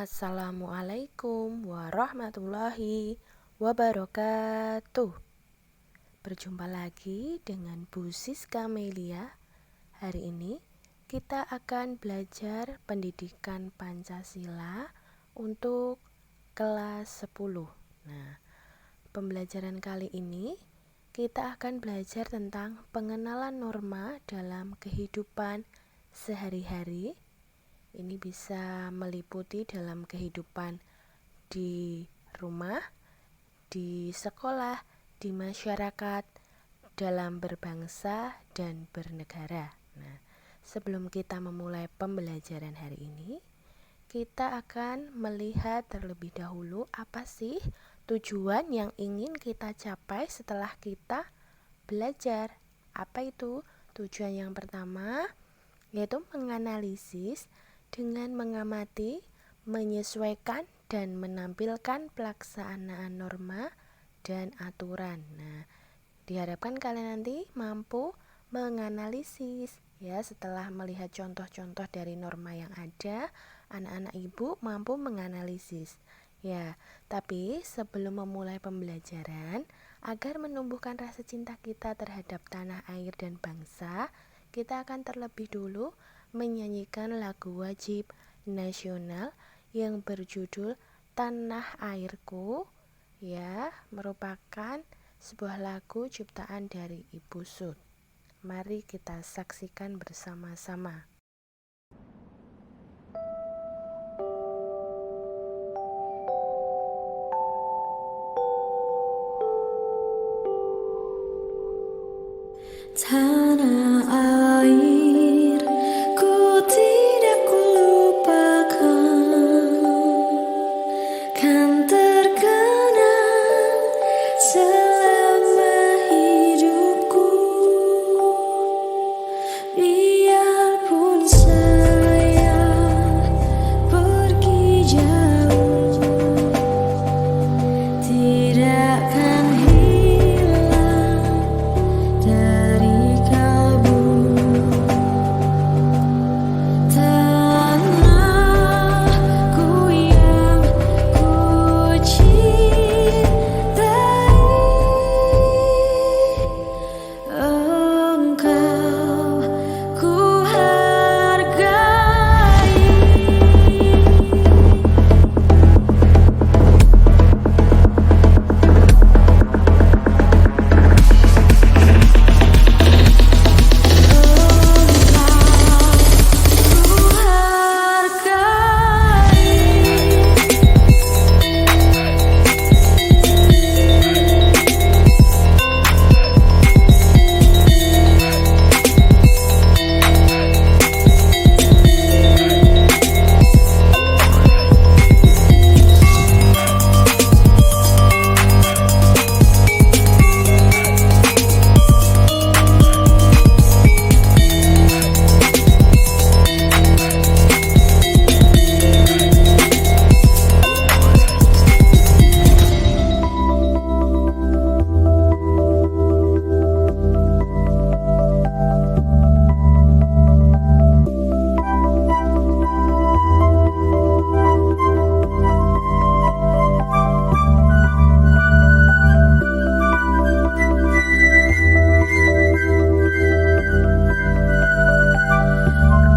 Assalamualaikum warahmatullahi wabarakatuh. Berjumpa lagi dengan Bu Siska Melia. Hari ini kita akan belajar pendidikan Pancasila untuk kelas 10. Nah, pembelajaran kali ini kita akan belajar tentang pengenalan norma dalam kehidupan sehari-hari. Ini bisa meliputi dalam kehidupan di rumah, di sekolah, di masyarakat, dalam berbangsa dan bernegara. Nah, sebelum kita memulai pembelajaran hari ini, kita akan melihat terlebih dahulu apa sih tujuan yang ingin kita capai setelah kita belajar. Apa itu? Tujuan yang pertama yaitu menganalisis dengan mengamati, menyesuaikan, dan menampilkan pelaksanaan norma dan aturan. Nah, diharapkan kalian nanti mampu menganalisis ya, setelah melihat contoh-contoh dari norma yang ada, anak-anak ibu mampu menganalisis. Ya, tapi sebelum memulai pembelajaran, agar menumbuhkan rasa cinta kita terhadap tanah air dan bangsa, kita akan terlebih dulu menyanyikan lagu wajib nasional yang berjudul Tanah Airku, ya, merupakan sebuah lagu ciptaan dari Ibu Sud. Mari kita saksikan bersama-sama. Tanah air ku tidak kulupakan, kan terkenang selama hidupku. Biarpun saya pergi jauh, tidak akan hilang dari kalbu. Tanahku yang ku cintai, engkau ku hargai.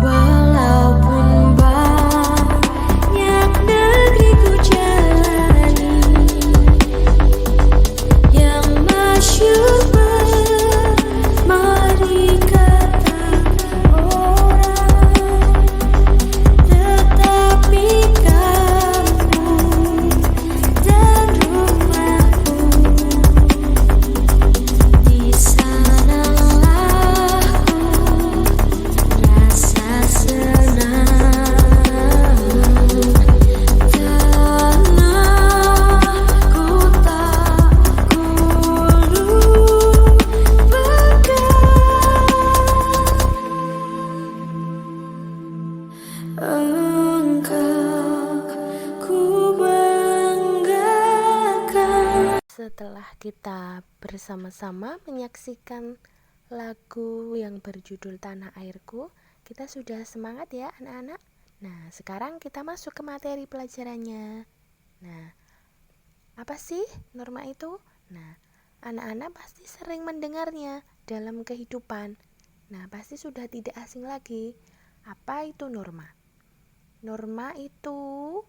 Walaupun banyak negeri ku jalani, yang masyhur bermari kata orang, tetapi kampung dan rumahku, di sanalah rasa senang. Tanahku tak ku lupakan, engkau ku banggakan. Setelah kita bersama-sama menyaksikan lagu yang berjudul Tanah Airku, kita sudah semangat ya anak-anak. Nah, sekarang kita masuk ke materi pelajarannya. Nah, apa sih norma itu? Nah, anak-anak pasti sering mendengarnya dalam kehidupan. Nah, pasti sudah tidak asing lagi. Apa itu norma? Norma itu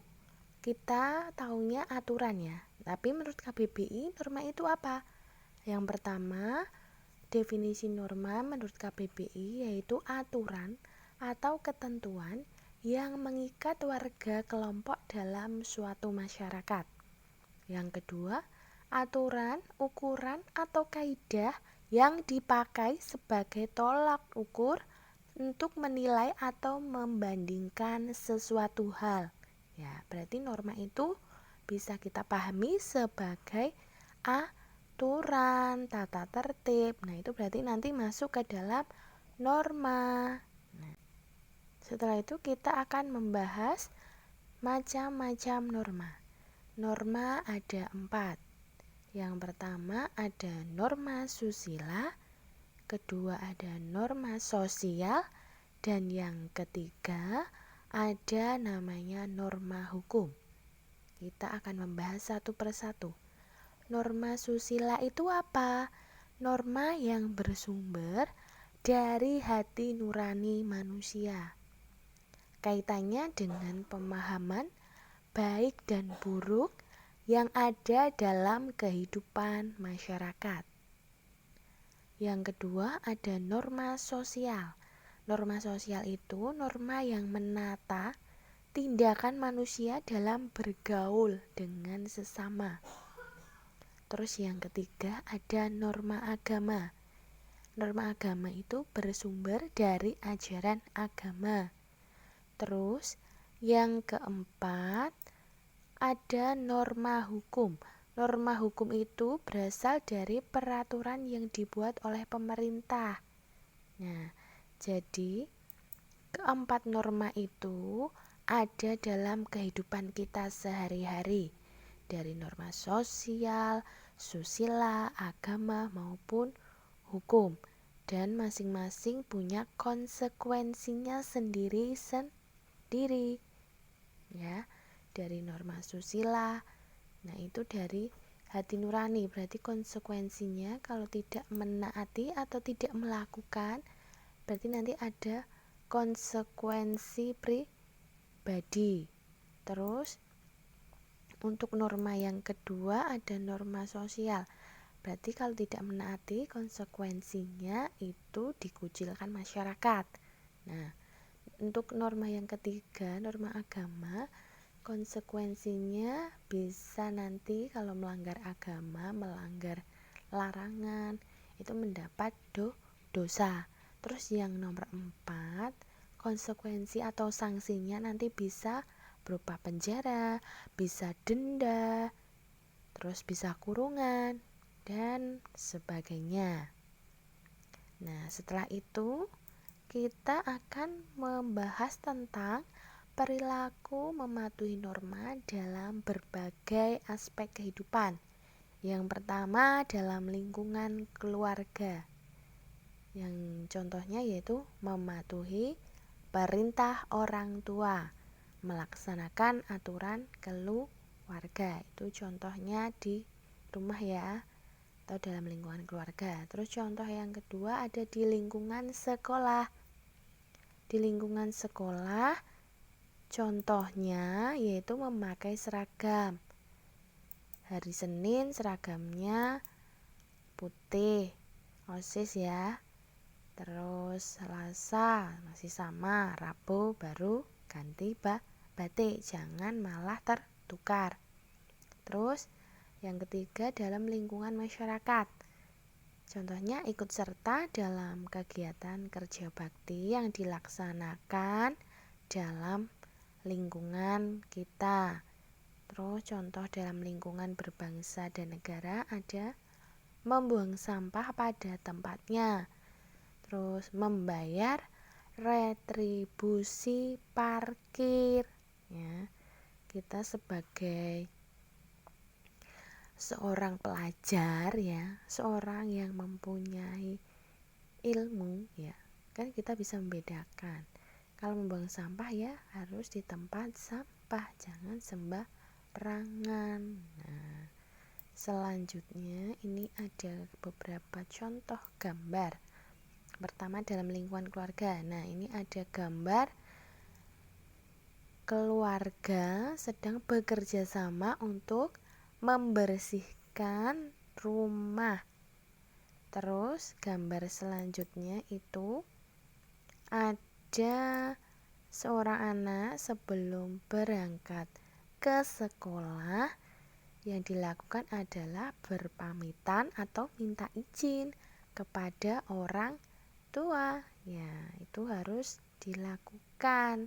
kita taunya aturan ya. Tapi menurut KBBI, norma itu apa? Yang pertama, definisi norma menurut KBBI yaitu aturan atau ketentuan yang mengikat warga kelompok dalam suatu masyarakat. Yang kedua, aturan, ukuran, atau kaidah yang dipakai sebagai tolak ukur untuk menilai atau membandingkan sesuatu hal. Ya, berarti norma itu bisa kita pahami sebagai aturan, tata tertib. Nah, itu berarti nanti masuk ke dalam norma. Nah, setelah itu kita akan membahas macam-macam norma. Norma ada 4. Yang pertama ada norma susila, kedua ada norma sosial, dan yang ketiga ada namanya norma hukum. Kita akan membahas satu persatu. Norma susila itu apa? Norma yang bersumber dari hati nurani manusia. Kaitannya dengan pemahaman baik dan buruk yang ada dalam kehidupan masyarakat. Yang kedua ada norma sosial. Norma sosial itu norma yang menata tindakan manusia dalam bergaul dengan sesama. Terus yang ketiga ada norma agama. Norma agama itu bersumber dari ajaran agama. Terus yang keempat ada norma hukum. Norma hukum itu berasal dari peraturan yang dibuat oleh pemerintah. Nah, jadi keempat norma itu ada dalam kehidupan kita sehari-hari, dari norma sosial, susila, agama maupun hukum, dan masing-masing punya konsekuensinya sendiri-sendiri. Ya, dari norma susila, nah itu dari hati nurani, berarti konsekuensinya kalau tidak menaati atau tidak melakukan, berarti nanti ada konsekuensi pribadi. Terus untuk norma yang kedua ada norma sosial, berarti kalau tidak menaati konsekuensinya itu dikucilkan masyarakat. Nah, untuk norma yang ketiga, norma agama, konsekuensinya bisa nanti kalau melanggar agama, melanggar larangan, itu mendapat dosa. Terus yang nomor 4, konsekuensi atau sanksinya nanti bisa berupa penjara, bisa denda, terus bisa kurungan, dan sebagainya. Nah, setelah itu kita akan membahas tentang perilaku mematuhi norma dalam berbagai aspek kehidupan. Yang pertama dalam lingkungan keluarga. Yang contohnya yaitu mematuhi perintah orang tua, melaksanakan aturan keluarga. Itu contohnya di rumah ya, atau dalam lingkungan keluarga. Terus contoh yang kedua ada di lingkungan sekolah. Di lingkungan sekolah contohnya yaitu memakai seragam. Hari Senin seragamnya putih, OSIS ya. Terus Selasa masih sama, Rabu baru ganti batik, jangan malah tertukar. Terus yang ketiga dalam lingkungan masyarakat. Contohnya ikut serta dalam kegiatan kerja bakti yang dilaksanakan dalam lingkungan kita. Terus contoh dalam lingkungan berbangsa dan negara ada membuang sampah pada tempatnya. Terus membayar retribusi parkir ya. Kita sebagai seorang pelajar ya, seorang yang mempunyai ilmu ya, kan kita bisa membedakan Kalau membuang sampah ya harus di tempat sampah, jangan sembarangan. Nah, selanjutnya ini ada beberapa contoh gambar. Pertama dalam lingkungan keluarga. Nah, ini ada gambar keluarga sedang bekerja sama untuk membersihkan rumah. Terus gambar selanjutnya itu ada seorang anak sebelum berangkat ke sekolah, yang dilakukan adalah berpamitan atau minta izin kepada orang tua. Ya, itu harus dilakukan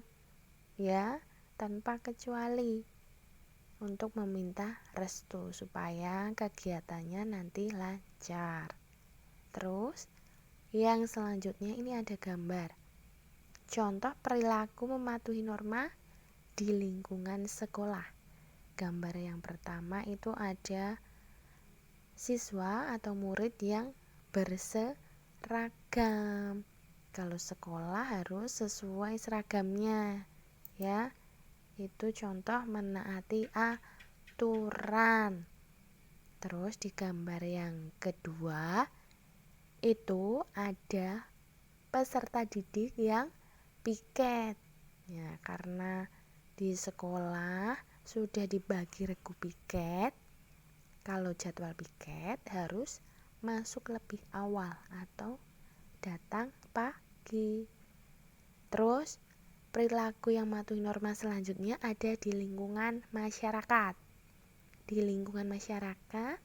ya, tanpa kecuali, untuk meminta restu supaya kegiatannya nanti lancar. Terus yang selanjutnya ini ada gambar contoh perilaku mematuhi norma di lingkungan sekolah. Gambar yang pertama itu ada siswa atau murid yang berseragam. Kalau sekolah harus sesuai seragamnya ya. Itu contoh menaati aturan. Terus di gambar yang kedua itu ada peserta didik yang piket. Ya, karena di sekolah sudah dibagi regu piket, kalau jadwal piket harus masuk lebih awal atau datang pagi. Terus perilaku yang mematuhi norma selanjutnya ada di lingkungan masyarakat. Di lingkungan masyarakat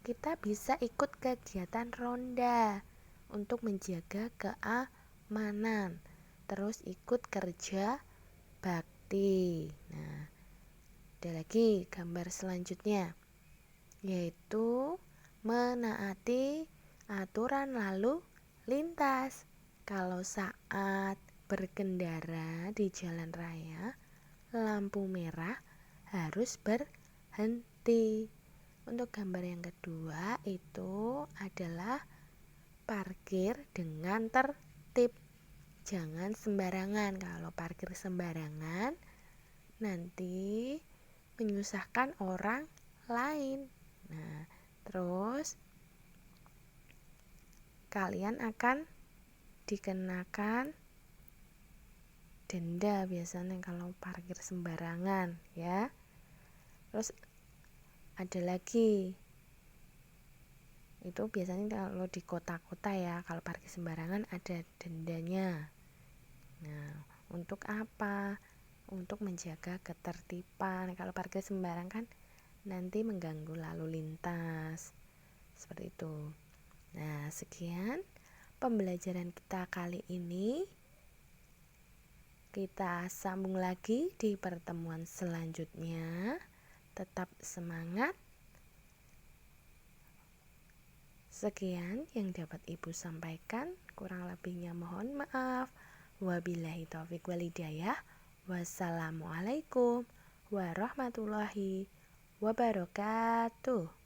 kita bisa ikut kegiatan ronda untuk menjaga keamanan. Terus ikut kerja bakti. Nah, ada lagi gambar selanjutnya, yaitu menaati aturan lalu lintas. Kalau saat berkendara di jalan raya, lampu merah harus berhenti. Untuk gambar yang kedua itu adalah parkir dengan tertib. Jangan sembarangan. Kalau parkir sembarangan nanti menyusahkan orang lain. Nah, terus kalian akan dikenakan denda biasanya kalau parkir sembarangan ya. Terus ada lagi, itu biasanya kalau di kota-kota ya, kalau parkir sembarangan ada dendanya. Nah, untuk apa? Untuk menjaga ketertiban. Kalau parkir sembarangan kan nanti mengganggu lalu lintas. Seperti itu. Nah, sekian pembelajaran kita kali ini. Kita sambung lagi di pertemuan selanjutnya. Tetap semangat. Sekian yang dapat Ibu sampaikan. Kurang lebihnya mohon maaf. Wabillahi taufiq walhidayah. Wassalamualaikum warahmatullahi wabarakatuh.